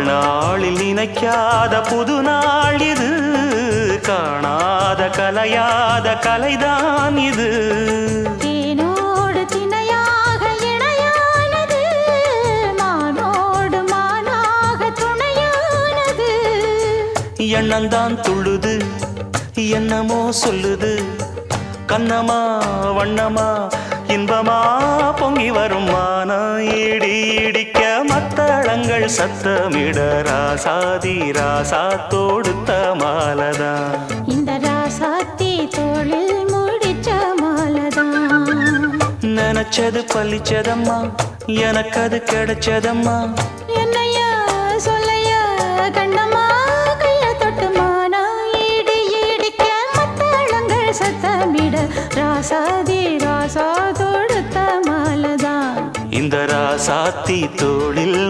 வாழ்நாளில் நினைக்காத புது நாள் இது, காணாத கலையாத கலைதான் இது. தேனோடு திணையாக இணையானது, மானோடு மானாக துணையானது. எண்ணந்தான் துள்ளுது என்னமோ சொல்லுது, கண்ணமா வண்ணமா இன்பமா பொங்கி வரும் மான இடி இடிக்க மத்தளங்கள் சத்தமிட ராசாதி ராசா தொடுத்த மாலதான். இந்த ராசாத்தி தோளில் முடிச்ச மாலதான். நினைச்சது பழிச்சதம்மா, எனக்கு அது கிடைச்சதம்மா. என்னையா சொல்லையா கண்ணம்மா, கைய தொட்டு மானா இடி இடிக்க மத்தளங்கள் சத்தமிட ராசாதி ராசா தொடுத்த மாலதான். இந்த ராசாத்தி தோளில்